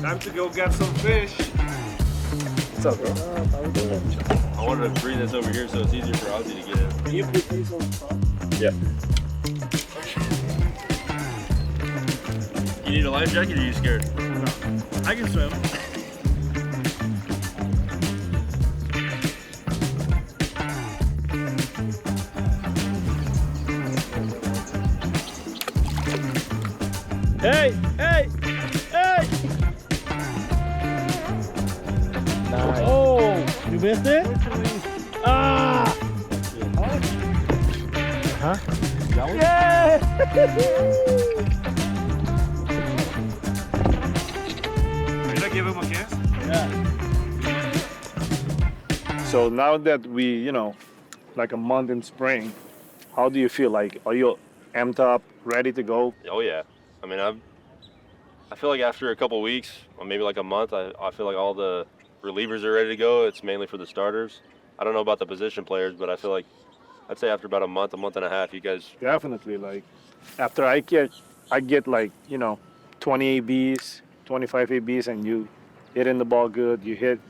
Time to go get some fish. What's up, bro? I wanted to bring this over here so it's easier for Ozzie to get in. Can you put these on top? Yeah. You need a life jacket or are you scared? No. I can swim. Hey! Hey! Hey! Nice. Oh! You missed it? Ah! Huh? Yeah! Should I give him a kiss? Yeah. So now that we, like a month in spring, how do you feel? Like, are you amped up, ready to go? Oh yeah. I mean, I feel like after a couple weeks, or maybe like a month, I feel like all the relievers are ready to go. It's mainly for the starters. I don't know about the position players, but I feel like I'd say after about a month and a half, you guys. Definitely. Like, after I get like, 20 ABs, 25 ABs, and you hitting the ball good, you hit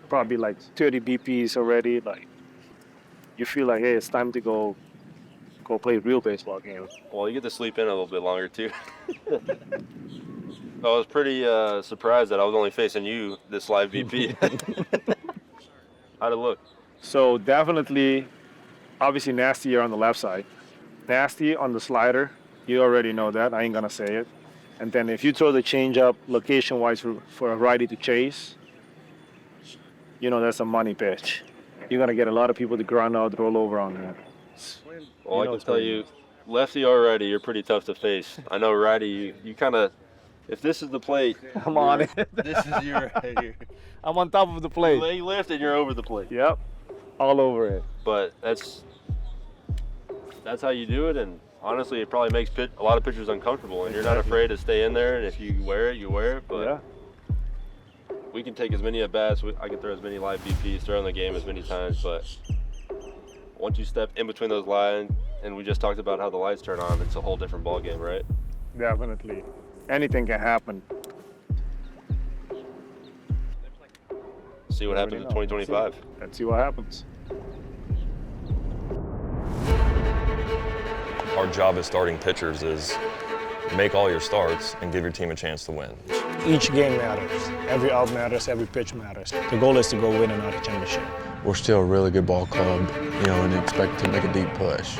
probably like 30 BPs already. Like, you feel like, hey, it's time to go play a real baseball game. Well, you get to sleep in a little bit longer too. I was pretty surprised that I was only facing you this live BP. How'd it look? So definitely, obviously nasty here on the left side. Nasty on the slider. You already know that. I ain't gonna say it. And then if you throw the changeup location-wise for a righty to chase, that's a money pitch. You're gonna get a lot of people to ground out, roll over on that. Well, I can tell you, lefty or righty, you're pretty tough to face. I know righty, you kind of, if this is the plate, I'm on it. This is your right here. I'm on top of the plate. Leg lift and you're over the plate. Yep, all over it. But that's how you do it, and honestly, it probably makes a lot of pitchers uncomfortable, and you're not afraid to stay in there, and if you wear it, you wear it. But yeah. We can take as many at bats. I can throw as many live BPs, throw in the game as many times, but once you step in between those lines, and we just talked about how the lights turn on, it's a whole different ball game, right? Definitely. Anything can happen. See what happens in 2025. Let's see what happens. Our job as starting pitchers is make all your starts and give your team a chance to win. Each game matters. Every out matters, every pitch matters. The goal is to go win another championship. We're still a really good ball club, and expect to make a deep push.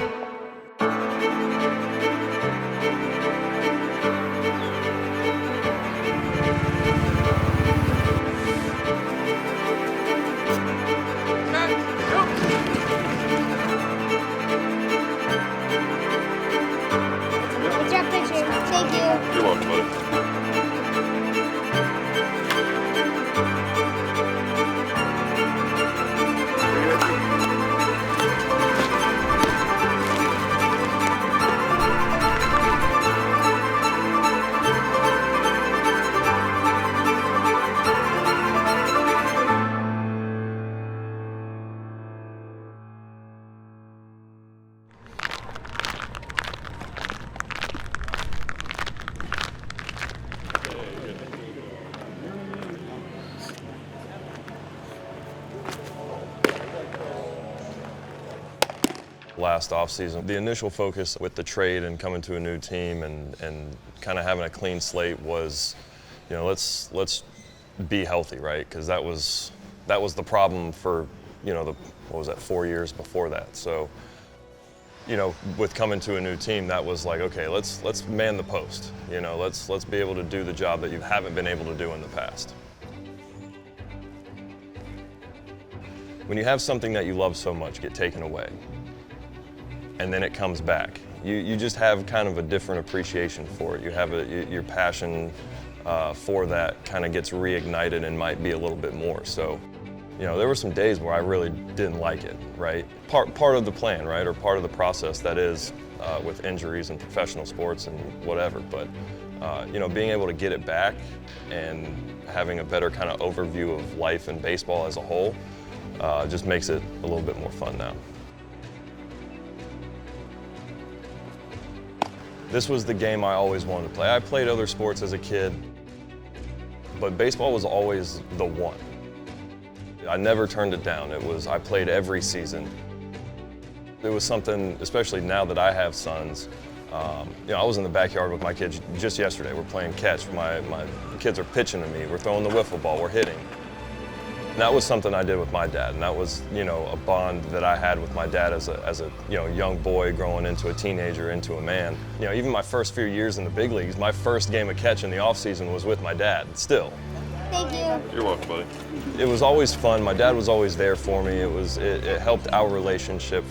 Good job, pitcher. Thank you. You're welcome, buddy. Last offseason, the initial focus with the trade and coming to a new team and kind of having a clean slate was, let's be healthy, right? Because that was the problem for, what was that, 4 years before that. So, with coming to a new team, that was like, okay, let's man the post. Let's be able to do the job that you haven't been able to do in the past. When you have something that you love so much get taken away, and then it comes back, you just have kind of a different appreciation for it. You have your passion for that kind of gets reignited and might be a little bit more. So, there were some days where I really didn't like it, right? Part of the plan, right, or part of the process that is with injuries and professional sports and whatever. But being able to get it back and having a better kind of overview of life and baseball as a whole just makes it a little bit more fun now. This was the game I always wanted to play. I played other sports as a kid. But baseball was always the one. I never turned it down. I played every season. It was something, especially now that I have sons, I was in the backyard with my kids just yesterday. We're playing catch. My kids are pitching to me. We're throwing the wiffle ball. We're hitting. And that was something I did with my dad, and that was, a bond that I had with my dad as a young boy growing into a teenager, into a man. Even my first few years in the big leagues, my first game of catch in the off season was with my dad. Still. Thank you. You're welcome, buddy. It was always fun. My dad was always there for me. It helped our relationship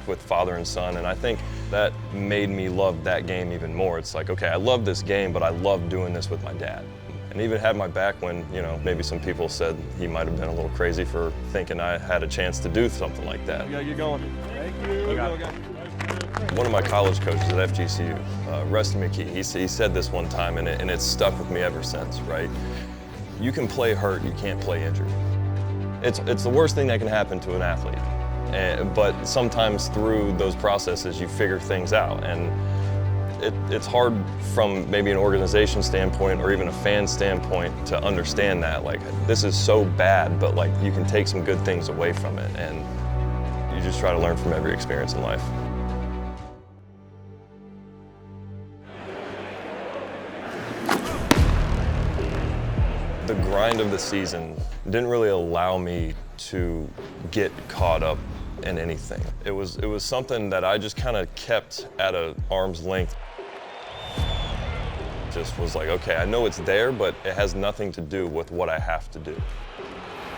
with father and son, and I think that made me love that game even more. It's like, okay, I love this game, but I love doing this with my dad. And even had my back when, maybe some people said he might have been a little crazy for thinking I had a chance to do something like that. Yeah, you're going. Thank you. One of my college coaches at FGCU, Rusty McKee, he said this one time, and it's stuck with me ever since, right? You can play hurt, you can't play injured. It's the worst thing that can happen to an athlete. But sometimes through those processes, you figure things out. And it's hard from maybe an organization standpoint or even a fan standpoint to understand that, like, this is so bad, but like you can take some good things away from it, and you just try to learn from every experience in life. The grind of the season didn't really allow me to get caught up in anything. It was something that I just kind of kept at an arm's length. Just was like, okay, I know it's there, but it has nothing to do with what I have to do.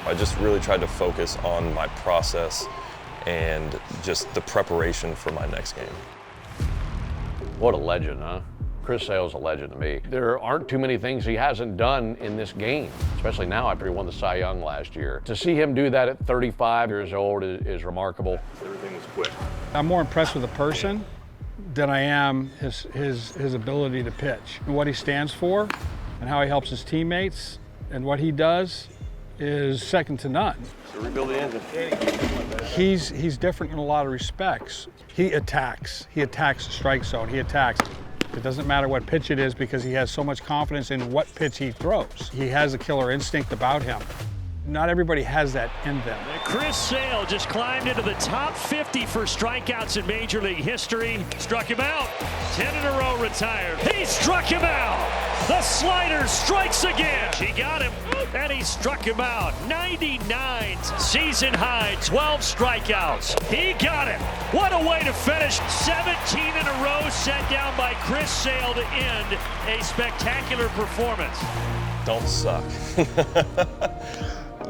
I just really tried to focus on my process and just the preparation for my next game. What a legend, huh? Chris Sale's a legend to me. There aren't too many things he hasn't done in this game, especially now after he won the Cy Young last year. To see him do that at 35 years old is remarkable. Everything was quick. I'm more impressed with the person than I am his ability to pitch. And what he stands for and how he helps his teammates and what he does is second to none. So rebuild the engine. He's different in a lot of respects. He attacks the strike zone, he attacks. It doesn't matter what pitch it is because he has so much confidence in what pitch he throws. He has a killer instinct about him. Not everybody has that in them. Chris Sale just climbed into the top 50 for strikeouts in Major League history. Struck him out. 10 in a row retired. He struck him out. The slider strikes again. He got him, and he struck him out. 99 season high, 12 strikeouts. He got him. What a way to finish. 17 in a row set down by Chris Sale to end a spectacular performance. Don't suck.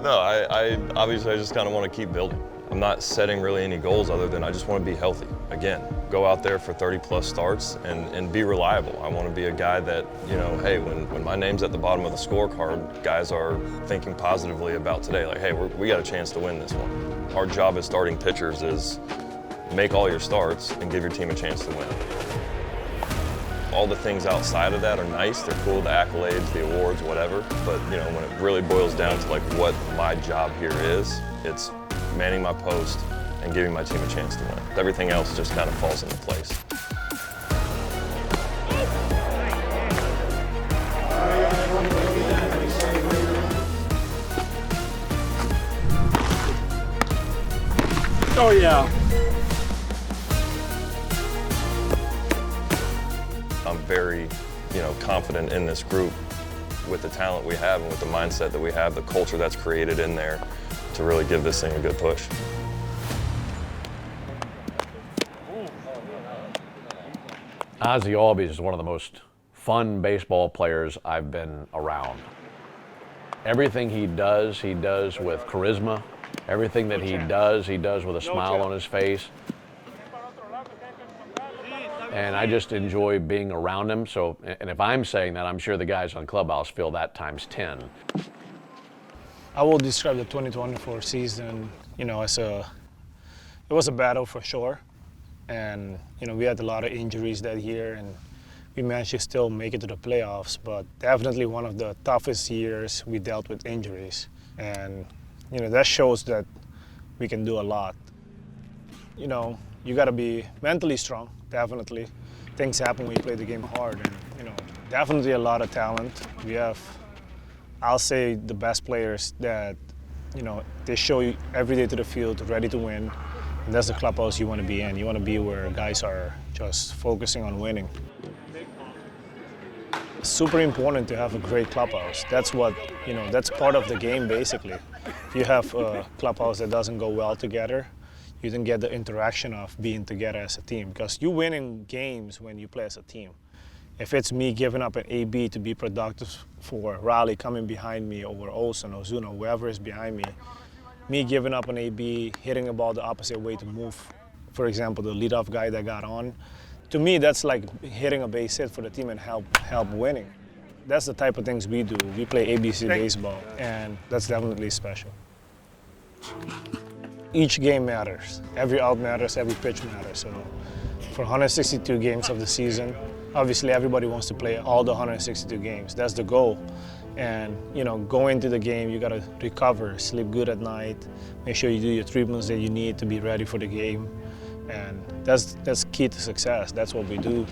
No, I obviously I just kind of want to keep building. I'm not setting really any goals other than I just want to be healthy. Again, go out there for 30 plus starts and be reliable. I want to be a guy that, hey, when my name's at the bottom of the scorecard, guys are thinking positively about today. Like, hey, we got a chance to win this one. Our job as starting pitchers is make all your starts and give your team a chance to win. All the things outside of that are nice. They're cool, the accolades, the awards, whatever. But when it really boils down to like what my job here is, it's manning my post and giving my team a chance to win. Everything else just kind of falls into place. Oh yeah. I'm very, confident in this group with the talent we have and with the mindset that we have, the culture that's created in there to really give this thing a good push. Ozzie Albies is one of the most fun baseball players I've been around. Everything he does with charisma. Everything that he does with a smile on his face. And I just enjoy being around him. So, and if I'm saying that, I'm sure the guys on Clubhouse feel that times 10. I will describe the 2024 season, as it was a battle for sure. And, we had a lot of injuries that year, and we managed to still make it to the playoffs, but definitely one of the toughest years we dealt with injuries. And, that shows that we can do a lot. You got to be mentally strong, definitely. Things happen when you play the game hard, and, definitely a lot of talent. We have I'll say the best players that, you know, they show you every day to the field, ready to win. And that's the clubhouse you want to be in. You want to be where guys are just focusing on winning. It's super important to have a great clubhouse. That's what, you know, that's part of the game basically. If you have a clubhouse that doesn't go well together, you don't get the interaction of being together as a team, because you win in games when you play as a team. If it's me giving up an AB to be productive for Riley coming behind me, or Olsen or Zuna, whoever is behind me giving up an AB, hitting a ball the opposite way to move, for example, the leadoff guy that got on, to me that's like hitting a base hit for the team and help winning. That's the type of things we do. We play ABC baseball, and that's definitely special. Each game matters. Every out matters, every pitch matters. So for 162 games of the season, obviously everybody wants to play all the 162 games. That's the goal. And, you know, going into the game, you gotta recover, sleep good at night, make sure you do your treatments that you need to be ready for the game. And that's key to success. That's what we do.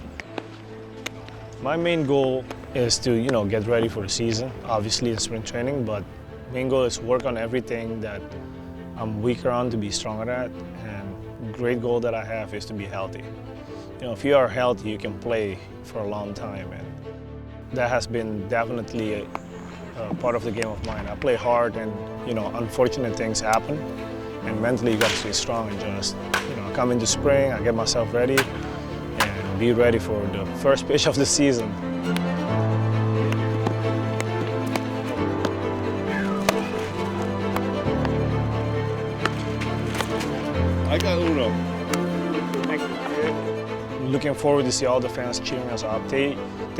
My main goal is to, you know, get ready for the season, obviously in spring training, but main goal is work on everything that I'm weaker on to be stronger at. And great goal that I have is to be healthy. You know, if you are healthy, you can play for a long time, and that has been definitely a part of the game of mine. I play hard, and, you know, unfortunate things happen, and mentally you got to stay strong and just, you know, come into spring, I get myself ready, and be ready for the first pitch of the season. I got Uno. Looking forward to see all the fans cheering us up. They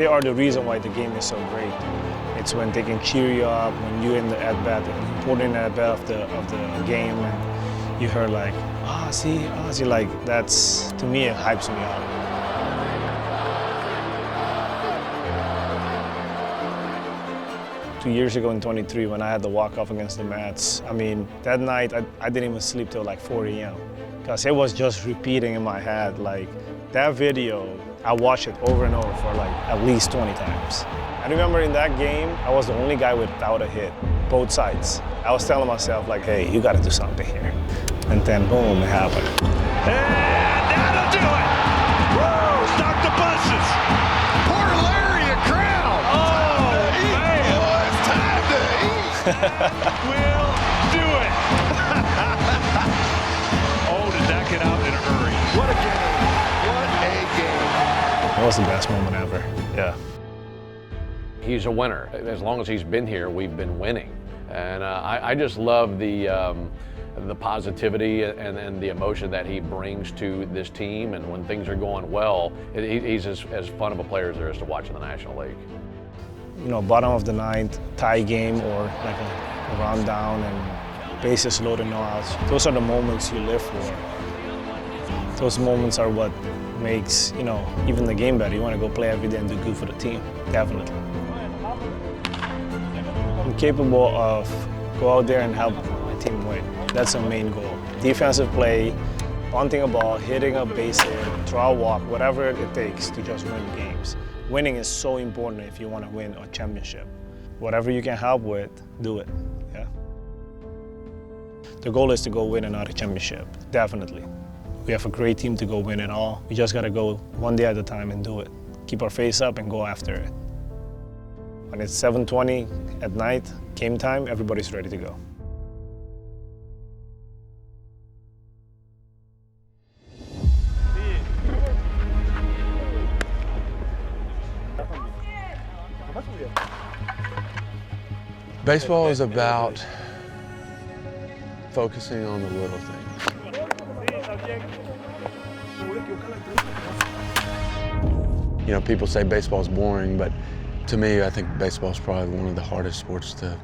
are the reason why the game is so great. It's when they can cheer you up, when you're in the at-bat, the important at-bat of the game, and you hear like, Ozzie, Ozzie, like that's, to me, it hypes me up. Two years ago in 23, when I had the walk-off against the Mets, I mean, that night I didn't even sleep till like 4 a.m. because it was just repeating in my head. Like, that video, I watched it over and over for like at least 20 times. I remember in that game, I was the only guy without a hit, both sides. I was telling myself like, hey, you gotta do something here. And then boom, it happened. And that'll do it! Woo! Stop the buses! Poor Larry, a crowd! Oh, man! Oh, it's time to eat! We'll do it! Oh, did that get out in a hurry? What a game! What a game! That was the best moment ever, yeah. He's a winner. As long as he's been here, we've been winning. And I just love the positivity and the emotion that he brings to this team. And when things are going well, he's as fun of a player as there is to watch in the National League. You know, bottom of the ninth, tie game, or like a round down and bases loaded, no outs. Those are the moments you live for. Those moments are what makes, you know, even the game better. You want to go play every day and do good for the team, definitely. I'm capable of go out there and help my team win. That's the main goal. Defensive play, bunting a ball, hitting a base hit, draw a walk, whatever it takes to just win games. Winning is so important if you want to win a championship. Whatever you can help with, do it, yeah? The goal is to go win another championship, definitely. We have a great team to go win it all. We just got to go one day at a time and do it. Keep our face up and go after it. When it's 7:20 at night, game time, everybody's ready to go. Baseball is about focusing on the little things. You know, people say baseball's boring, but to me, I think baseball's probably one of the hardest sports to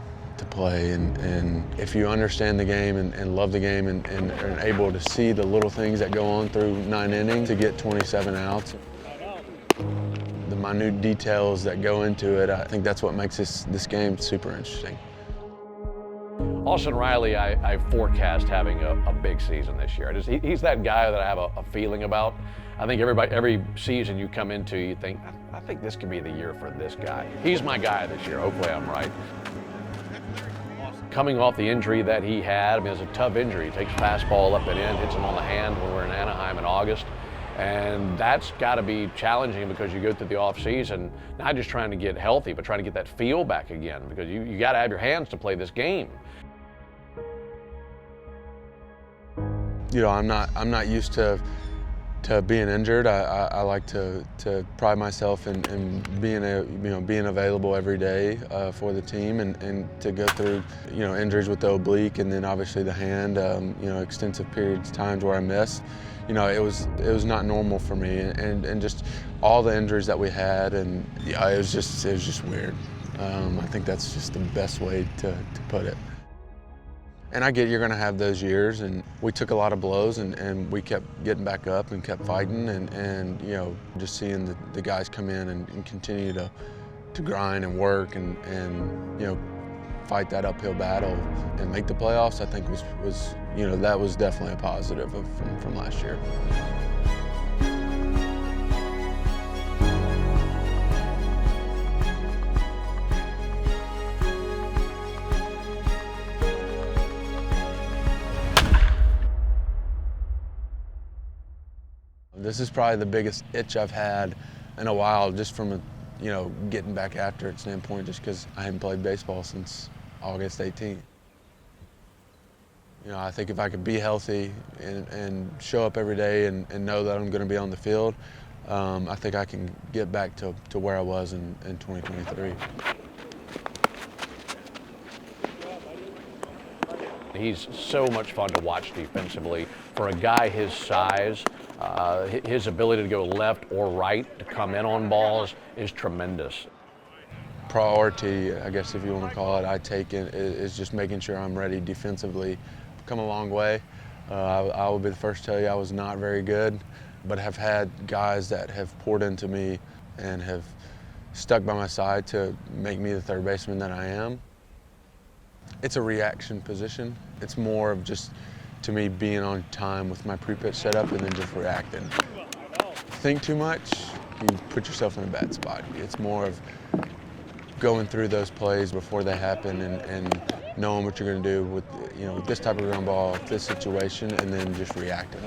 play. And if you understand the game and love the game and are able to see the little things that go on through 9 innings to get 27 outs, the minute details that go into it, I think that's what makes this game super interesting. Austin Riley, I forecast having a big season this year. He's that guy that I have a feeling about. I think every season you come into, you think, I think this could be the year for this guy. He's my guy this year. Hopefully I'm right. Coming off the injury that he had, I mean, it's a tough injury. He takes fastball up and in, hits him on the hand when we're in Anaheim in August. And that's got to be challenging because you go through the offseason, not just trying to get healthy, but trying to get that feel back again because you got to have your hands to play this game. You know, I'm not used to being injured. I like to pride myself in being available every day for the team and to go through injuries with the oblique and then obviously the hand. Extensive periods of times where I missed. It was not normal for me and just all the injuries that we had and yeah, it was just weird. I think that's just the best way to put it. And I get you're going to have those years, and we took a lot of blows, and we kept getting back up and kept fighting, and just seeing the guys come in and continue to grind and work and fight that uphill battle and make the playoffs, I think was that was definitely a positive from last year. This is probably the biggest itch I've had in a while, just from a getting back after it standpoint, just because I hadn't played baseball since August 18th. I think if I could be healthy and show up every day and know that I'm going to be on the field, I think I can get back to where I was in 2023. He's so much fun to watch defensively. For a guy his size, his ability to go left or right to come in on balls is tremendous. Priority, I guess if you want to call it, I take it is just making sure I'm ready defensively. I've come a long way. I will be the first to tell you I was not very good, but have had guys that have poured into me and have stuck by my side to make me the third baseman that I am. It's a reaction position. It's more of just, to me, being on time with my pre-pitch setup and then just reacting. Think too much, you put yourself in a bad spot. It's more of going through those plays before they happen and knowing what you're going to do with with this type of ground ball, this situation, and then just reacting.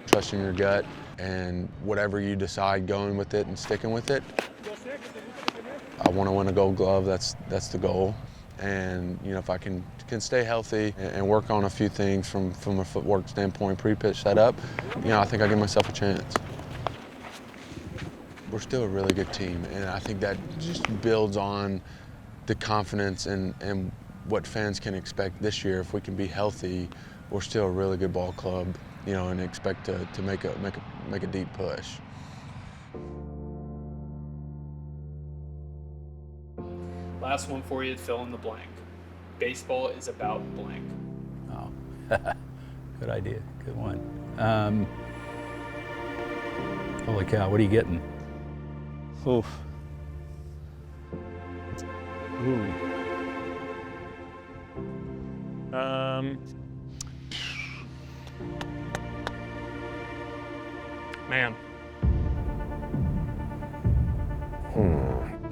Trusting your gut and whatever you decide, going with it and sticking with it. I want to win a Gold Glove. That's the goal. And if I can stay healthy and work on a few things from a footwork standpoint, pre-pitch setup, I think I give myself a chance. We're still a really good team, and I think that just builds on the confidence and what fans can expect this year. If we can be healthy, we're still a really good ball club, and expect to make a deep push. Last one for you, fill in the blank. Baseball is about blank. Oh, good idea, good one. Holy cow, what are you getting? Oof. Ooh. Man.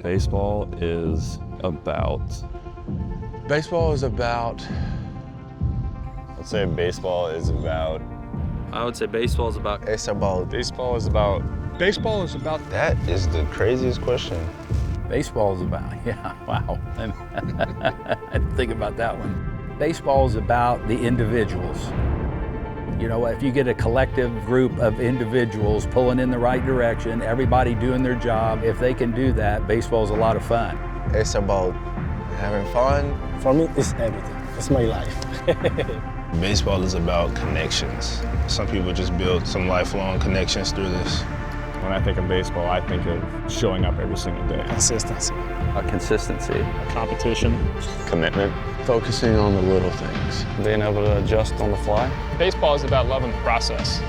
Baseball is about. Baseball is about. I'd say baseball is about. I would say baseball is about. It's about. Baseball is about. Baseball is about That is the craziest question. Baseball is about, yeah, wow. I didn't think about that one. Baseball is about the individuals. If you get a collective group of individuals pulling in the right direction, everybody doing their job, if they can do that, baseball is a lot of fun. It's about having fun. For me, it's everything. It's my life. Baseball is about connections. Some people just build some lifelong connections through this. When I think of baseball, I think of showing up every single day. Consistency. Consistency. Competition. Commitment. Focusing on the little things. Being able to adjust on the fly. Baseball is about loving the process.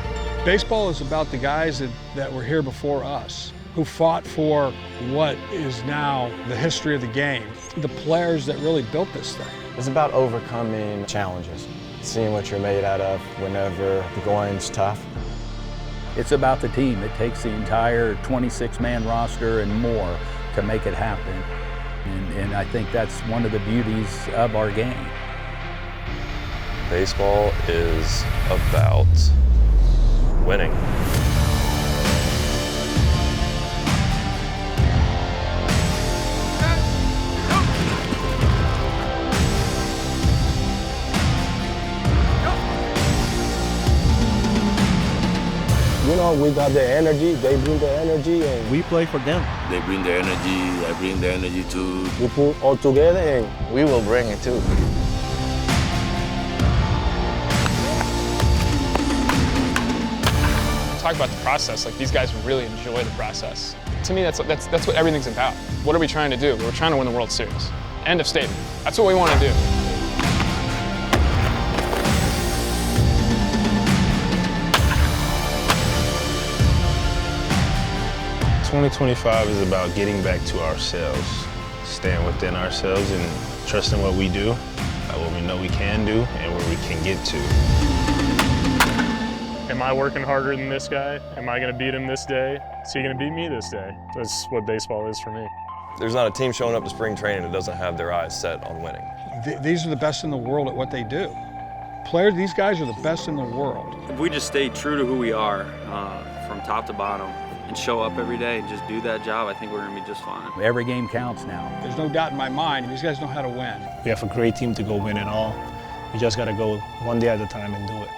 Baseball is about the guys that were here before us, who fought for what is now the history of the game, the players that really built this thing. It's about overcoming challenges, seeing what you're made out of whenever the going's tough. It's about the team. It takes the entire 26-man roster and more to make it happen. And I think that's one of the beauties of our game. Baseball is about winning. You know, we got the energy, they bring the energy, and we play for them. They bring their energy, I bring the energy too. We put all together and we will bring it too. Talk about the process, like these guys really enjoy the process. To me, that's what everything's about. What are we trying to do? We're trying to win the World Series. End of statement. That's what we want to do. 2025 is about getting back to ourselves, staying within ourselves and trusting what we do, what we know we can do, and where we can get to. Am I working harder than this guy? Am I going to beat him this day? Is he going to beat me this day? That's what baseball is for me. There's not a team showing up to spring training that doesn't have their eyes set on winning. These are the best in the world at what they do. These guys are the best in the world. If we just stay true to who we are from top to bottom and show up every day and just do that job, I think we're going to be just fine. Every game counts now. There's no doubt in my mind, these guys know how to win. We have a great team to go win it all. We just got to go one day at a time and do it.